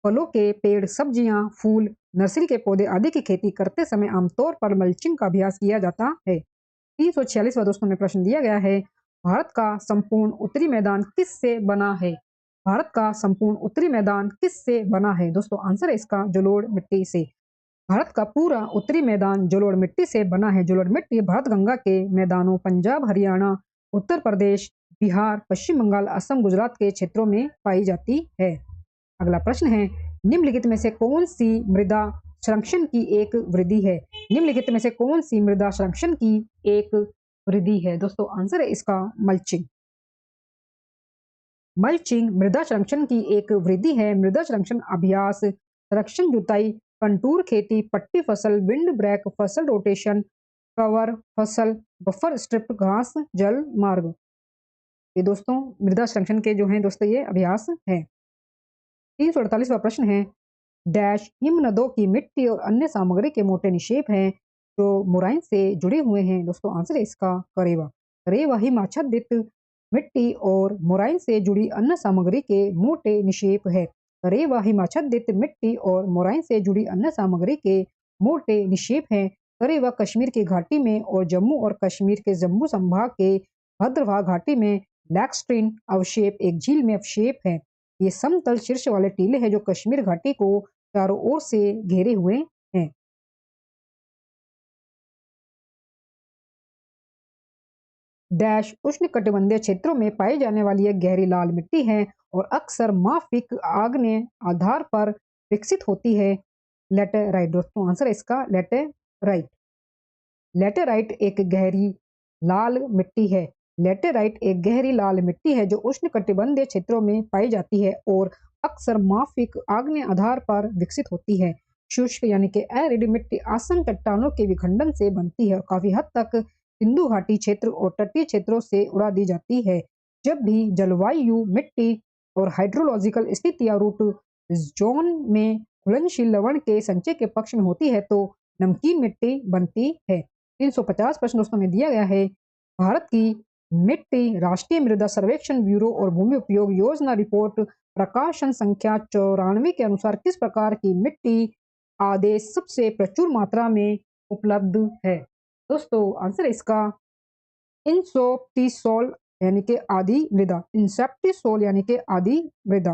फलों के पेड़, सब्जियां, फूल, नर्सरी के पौधे आदि की खेती करते समय आमतौर पर मल्चिंग का अभ्यास किया जाता है। 346वां दोस्तों में प्रश्न दिया गया है, भारत का संपूर्ण उत्तरी मैदान किससे बना है? भारत का संपूर्ण उत्तरी मैदान किससे बना है? दोस्तों आंसर है इसका जलोढ़ मिट्टी से। भारत का पूरा उत्तरी मैदान जलोढ़ मिट्टी से बना है। जलोढ़ मिट्टी भारत गंगा के मैदानों, पंजाब, हरियाणा, उत्तर प्रदेश, बिहार, पश्चिम बंगाल, असम, गुजरात के क्षेत्रों में पाई जाती है। अगला प्रश्न है, निम्नलिखित में से कौन सी मृदा संरक्षण की एक वृद्धि है? निम्नलिखित में से कौन सी मृदा संरक्षण की एक वृद्धि है? दोस्तों आंसर है इसका मल्चिंग। मल्चिंग मृदा संरक्षण की एक वृद्धि है। मृदा संरक्षण अभ्यास संरक्षण जुताई, कंटूर खेती, पट्टी फसल, विंड ब्रेक, फसल रोटेशन, कवर फसल, बफर स्ट्रिप, घास जल मार्ग। ये दोस्तों मृदा संरक्षण के जो हैं दोस्तों ये अभ्यास है। 348वां प्रश्न है, डैश हिमनदों की मिट्टी और अन्य सामग्री के मोटे निक्षेप हैं जो मोराइन से जुड़े हुए हैं। दोस्तों आंसर है इसका करेवा। करेवा हिमाच्छादित मिट्टी और मोराइन से जुड़ी अन्य सामग्री के मोटे निक्षेप है। करेवा हिमाच्छादित मिट्टी और मोराइन से जुड़ी अन्य सामग्री के मोटे निक्षेप हैं। करेवा कश्मीर की घाटी में और जम्मू और कश्मीर के जम्मू संभाग के भद्रवाह घाटी में लैक्स्ट्रीन अवक्षेप एक झील में अवक्षेप है। ये समतल शीर्ष वाले टीले हैं जो कश्मीर घाटी को चारों ओर से घेरे हुए हैं। डैश उष्णकटिबंधीय क्षेत्रों में पाई जाने वाली एक गहरी लाल मिट्टी है और अक्सर माफिक आग्नेय आधार पर विकसित होती है। लेटेराइट। दोस्तों आंसर है इसका लेटेराइट। लेटेराइट एक गहरी लाल मिट्टी है। लेटेराइट एक गहरी लाल मिट्टी है जो उष्णकटिबंधीय क्षेत्रों में पाई जाती है और अक्सर माफिक आग्नेय आधार पर विकसित होती है। शुष्क यानी कि एरिड मिट्टी आसन चट्टानों के विखंडन से बनती है और काफी हद तक सिंधु घाटी क्षेत्र और तटीय क्षेत्रों से उड़ा दी जाती है। जब भी जलवायु, मिट्टी और हाइड्रोलॉजिकल स्थितियां रूट जोन में घुलनशील लवण के संचय के पक्ष में होती है तो नमकीन मिट्टी बनती है। 350 प्रश्न दोस्तों में दिया गया है, भारत की मिट्टी राष्ट्रीय मृदा सर्वेक्षण ब्यूरो और भूमि उपयोग योजना रिपोर्ट प्रकाशन संख्या 94 के अनुसार किस प्रकार की मिट्टी आदेश सबसे प्रचुर मात्रा में उपलब्ध है? दोस्तों आंसर इसका इंसोप्टिसोल यानी कि आदि मृदा। इंसेप्टिसोल यानी कि आदि मृदा।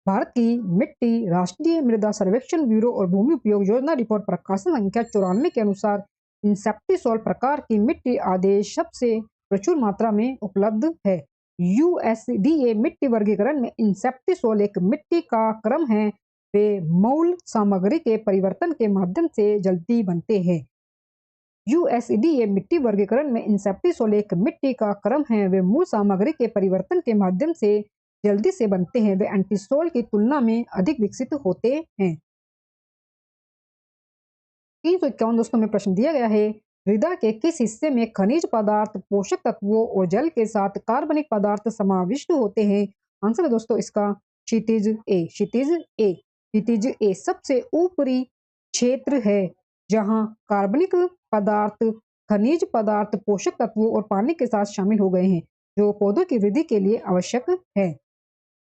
भारत की मिट्टी राष्ट्रीय मृदा सर्वेक्षण ब्यूरो और भूमि उपयोग योजना रिपोर्ट प्रकाशन संख्या 94 के अनुसार इंसेप्टिसोल प्रकार की मिट्टी आदेश सबसे प्रचुर मात्रा में उपलब्ध है। यूएसडीए मिट्टी वर्गीकरण में इंसेप्टिसोल एक मिट्टी का क्रम है। वे मूल सामग्री के परिवर्तन के माध्यम से जल्दी बनते हैं। यूएसडीए मिट्टी वर्गीकरण में इंसेप्टिसोल एक मिट्टी का क्रम है। वे मूल सामग्री के परिवर्तन के माध्यम से जल्दी से बनते हैं। वे एंटीसोल की तुलना में अधिक विकसित होते हैं। 351 दोस्तों में प्रश्न दिया गया है, मृदा के किस हिस्से में खनिज पदार्थ, पोषक तत्वों और जल के साथ कार्बनिक पदार्थ समाविष्ट होते हैं? आंसर है दोस्तों इसका क्षितिज ए। क्षितिज ए। क्षितिज ए सबसे ऊपरी क्षेत्र है जहां कार्बनिक पदार्थ, खनिज पदार्थ, पोषक तत्वों और पानी के साथ शामिल हो गए हैं जो पौधों की वृद्धि के लिए आवश्यक है।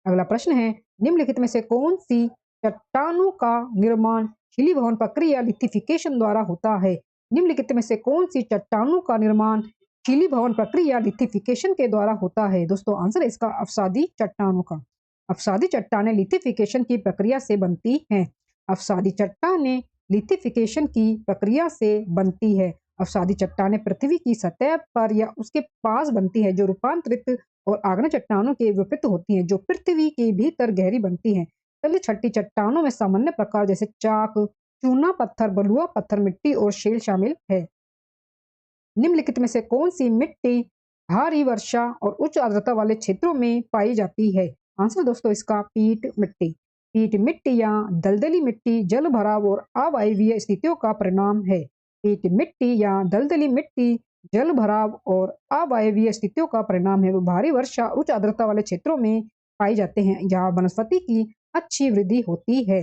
अगला प्रश्न है, निम्नलिखित में से कौन सी चट्टानों का निर्माण शिलीभवन प्रक्रिया लिथिफिकेशन द्वारा होता है? निम्नलिखित में से कौन सी चट्टानों का निर्माण शिलीभवन प्रक्रिया लिथिफिकेशन के द्वारा होता है? दोस्तों आंसर है इसका अवसादी चट्टानों का। अवसादी चट्टानें लिथिफिकेशन की प्रक्रिया से बनती हैं। अवसादी चट्टानें लिथिफिकेशन की प्रक्रिया से बनती है। अवसादी चट्टानें पृथ्वी की सतह पर या उसके पास बनती है जो रूपांतरित और आग्नेय चट्टानों के विपरीत होती हैं जो पृथ्वी के भीतर गहरी बनती हैं। चलिए छठी चट्टानों में सामान्य प्रकार जैसे चाक, चूना पत्थर, बलुआ पत्थर, मिट्टी और शेल शामिल है। निम्नलिखित में से कौन सी मिट्टी भारी वर्षा और उच्च आर्द्रता वाले क्षेत्रों में पाई जाती है? आंसर दोस्तों इसका पीट मिट्टी। पीट मिट्टी या दलदली मिट्टी जल भराव और अवायवीय स्थितियों का परिणाम है। पीट मिट्टी या दलदली मिट्टी जल भराव और अवायवीय स्थितियों का परिणाम है। वो भारी वर्षा उच्च आर्द्रता वाले क्षेत्रों में पाए जाते हैं जहाँ वनस्पति की अच्छी वृद्धि होती है।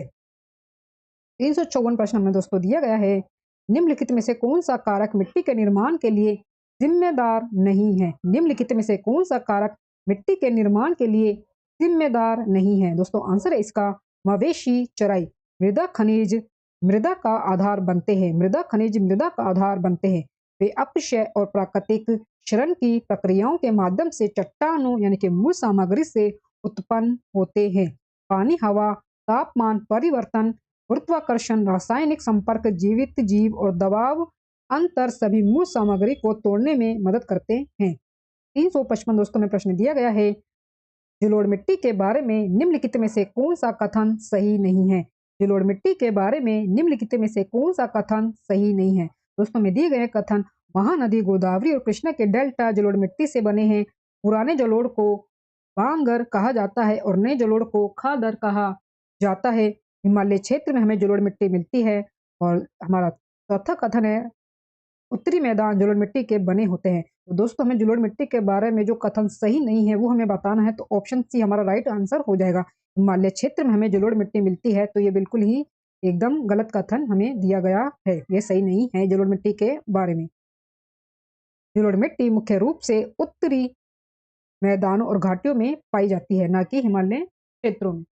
354 प्रश्न हमें दोस्तों दिया गया है, निम्नलिखित में से कौन सा कारक मिट्टी के निर्माण के लिए जिम्मेदार नहीं है? निम्नलिखित में से कौन सा कारक मिट्टी के निर्माण के लिए जिम्मेदार नहीं है? दोस्तों आंसर है इसका मवेशी चराई। मृदा खनिज मृदा का आधार बनते हैं। मृदा खनिज मृदा का आधार बनते हैं। वे अपक्षय और प्राकृतिक क्षरण की प्रक्रियाओं के माध्यम से चट्टानों यानी कि मूल सामग्री से उत्पन्न होते हैं। पानी, हवा, तापमान परिवर्तन, गुरुत्वाकर्षण, रासायनिक संपर्क, जीवित जीव और दबाव अंतर सभी मूल सामग्री को तोड़ने में मदद करते हैं। 355 दोस्तों में प्रश्न दिया गया है, जलोढ़ मिट्टी के बारे में निम्नलिखित में से कौन सा कथन सही नहीं है? जलोढ़ मिट्टी के बारे में निम्नलिखित में से कौन सा कथन सही नहीं है? दोस्तों में दिए गए कथन, महानदी गोदावरी और कृष्णा के डेल्टा जलोढ़ मिट्टी से बने हैं। पुराने जलोढ़ को बांगर कहा जाता है और नए जलोढ़ को खादर कहा जाता है। हिमालय क्षेत्र में हमें जलोढ़ मिट्टी मिलती है। और हमारा चौथा कथन है, उत्तरी मैदान जलोढ़ मिट्टी के बने होते हैं। तो दोस्तों हमें जलोढ़ मिट्टी के बारे में जो कथन सही नहीं है वो हमें बताना है, तो ऑप्शन सी हमारा राइट आंसर हो जाएगा। हिमालय क्षेत्र में हमें जलोढ़ मिट्टी मिलती है, तो ये बिल्कुल ही एकदम गलत कथन हमें दिया गया है, ये सही नहीं है जलोढ़ मिट्टी के बारे में। जलोढ़ मिट्टी मुख्य रूप से उत्तरी मैदानों और घाटियों में पाई जाती है, ना कि हिमालय क्षेत्रों में।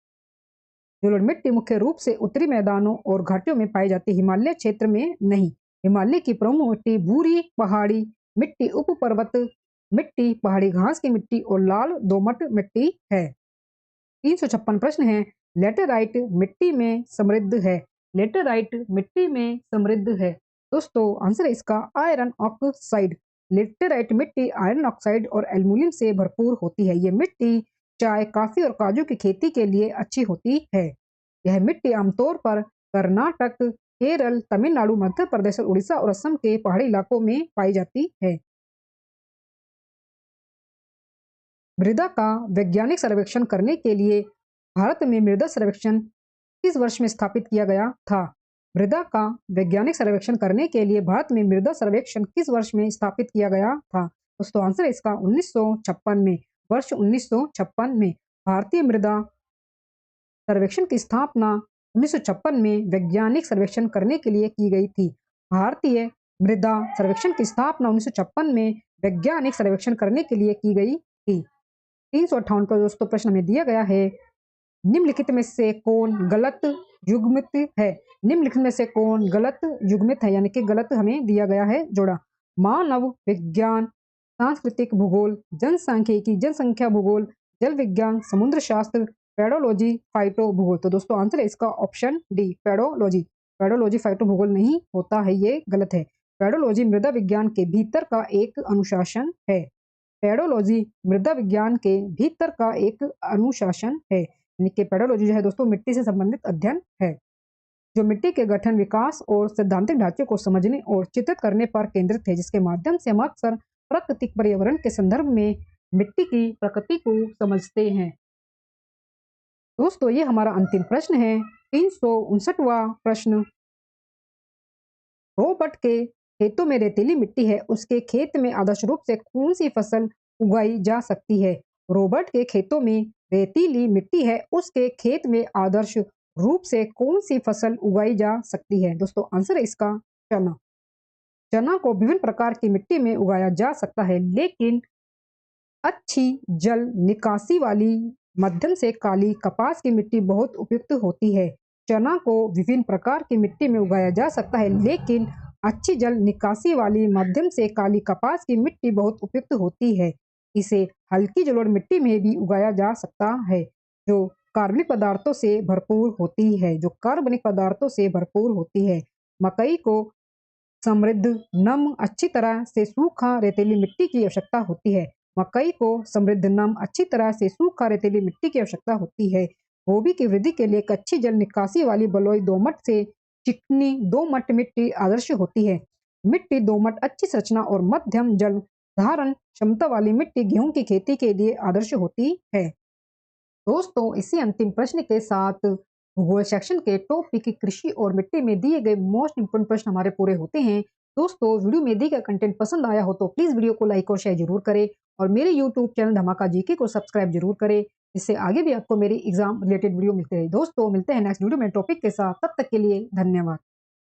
जलोढ़ मिट्टी मुख्य रूप से उत्तरी मैदानों और घाटियों में पाई जाती है, हिमालय क्षेत्र में नहीं। हिमालय की प्रमुख मिट्टी भूरी पहाड़ी मिट्टी, उप पर्वत मिट्टी, पहाड़ी घास की मिट्टी और लाल दोमट मिट्टी है। 356 प्रश्न है, लेटेराइट मिट्टी में समृद्ध है। लेटेराइट मिट्टी में समृद्ध है। दोस्तों आंसर है इसका आयरन ऑक्साइड। लेटेराइट मिट्टी आयरन ऑक्साइड और एल्युमिनियम से भरपूर होती है। ये मिट्टी चाय, कॉफी और काजू की खेती के लिए अच्छी होती है। यह मिट्टी आमतौर पर कर्नाटक, केरल, तमिलनाडु, मध्य प्रदेश, उड़ीसा और असम के पहाड़ी इलाकों में पाई जाती है। मृदा का वैज्ञानिक सर्वेक्षण करने के लिए भारत में मृदा सर्वेक्षण किस वर्ष में स्थापित किया गया था? मृदा का वैज्ञानिक सर्वेक्षण करने के लिए भारत में मृदा सर्वेक्षण किस वर्ष में स्थापित किया गया था? दोस्तों आंसर है इसका 1956 में। वर्ष 1956 में भारतीय मृदा सर्वेक्षण की स्थापना 1956 में वैज्ञानिक सर्वेक्षण करने के लिए की गई थी। भारतीय मृदा सर्वेक्षण की स्थापना 1956 में वैज्ञानिक सर्वेक्षण करने के लिए की गई थी। 358 का दोस्तों प्रश्न में दिया गया है, निम्नलिखित में से कौन गलत युग्मित है? निम्नलिखित में से कौन गलत युग्मित है, यानी कि गलत हमें दिया गया है जोड़ा। मानव विज्ञान, सांस्कृतिक भूगोल, जनसांख्यिकी जनसंख्या भूगोल, जल विज्ञान, समुद्र शास्त्र, पेडोलॉजी, फाइटो भूगोल। तो दोस्तों आंसर है इसका option D, pedology. Pedology phyto भूगोल नहीं होता है, ये गलत है। पेडोलॉजी मृदा विज्ञान के भीतर का एक अनुशासन है। पेडोलॉजी मृदा विज्ञान के भीतर का एक अनुशासन है, यानी कि पेडोलॉजी जो है दोस्तों मिट्टी से संबंधित अध्ययन है, जो मिट्टी के गठन, विकास और सैद्धांतिक ढांचे को समझने और चित्रित करने पर केंद्रित है, जिसके माध्यम से हम अक्सर प्राकृतिक पर्यावरण के संदर्भ में मिट्टी की प्रकृति को समझते हैं। दोस्तों ये हमारा अंतिम प्रश्न है, 359वां प्रश्न। रॉबर्ट के खेतों में रेतीली मिट्टी है, उसके खेत में आदर्श रूप से कौन सी फसल उगाई जा सकती है? रॉबर्ट के खेतों में रेतीली मिट्टी है, उसके खेत में आदर्श रूप से कौन सी फसल उगाई जा सकती है? दोस्तों आंसर है इसका चना। चना को विभिन्न प्रकार की मिट्टी में उगाया जा सकता है, लेकिन अच्छी जल निकासी वाली मध्यम से काली कपास की मिट्टी बहुत उपयुक्त होती है। चना को विभिन्न प्रकार की मिट्टी में उगाया जा सकता है, लेकिन अच्छी जल निकासी वाली मध्यम से काली कपास की मिट्टी बहुत उपयुक्त होती है। इसे हल्की जलोढ़ मिट्टी में भी उगाया जा सकता है, जो कार्बनिक पदार्थों से भरपूर होती है, जो कार्बनिक पदार्थों से भरपूर होती है। मकई को समृद्ध, नम, अच्छी तरह से सूखा रेतीली मिट्टी की आवश्यकता होती है। मकई को समृद्ध, नम, अच्छी तरह से सूखा रेतीली मिट्टी की आवश्यकता होती है। गोभी की वृद्धि के लिए एक अच्छी जल निकासी वाली बलुई दोमट से चिकनी दोमट मिट्टी आदर्श होती है। मिट्टी दोमट अच्छी संरचना और मध्यम जल धारण क्षमता वाली मिट्टी गेहूं की खेती के लिए आदर्श होती है। दोस्तों इसी अंतिम प्रश्न के साथ भूगोल सेक्शन के टॉपिक कृषि और मिट्टी में दिए गए मोस्ट इंपोर्टेंट प्रश्न हमारे पूरे होते हैं। दोस्तों वीडियो में दिए गए कंटेंट पसंद आया हो तो प्लीज वीडियो को लाइक और शेयर जरूर करें और मेरे यूट्यूब चैनल धमाका जीके को सब्सक्राइब जरूर करें, इससे आगे भी आपको मेरी एग्जाम रिलेटेड वीडियो मिलते रहे। दोस्तों मिलते हैं नेक्स्ट वीडियो में टॉपिक के साथ, तब तक के लिए धन्यवाद।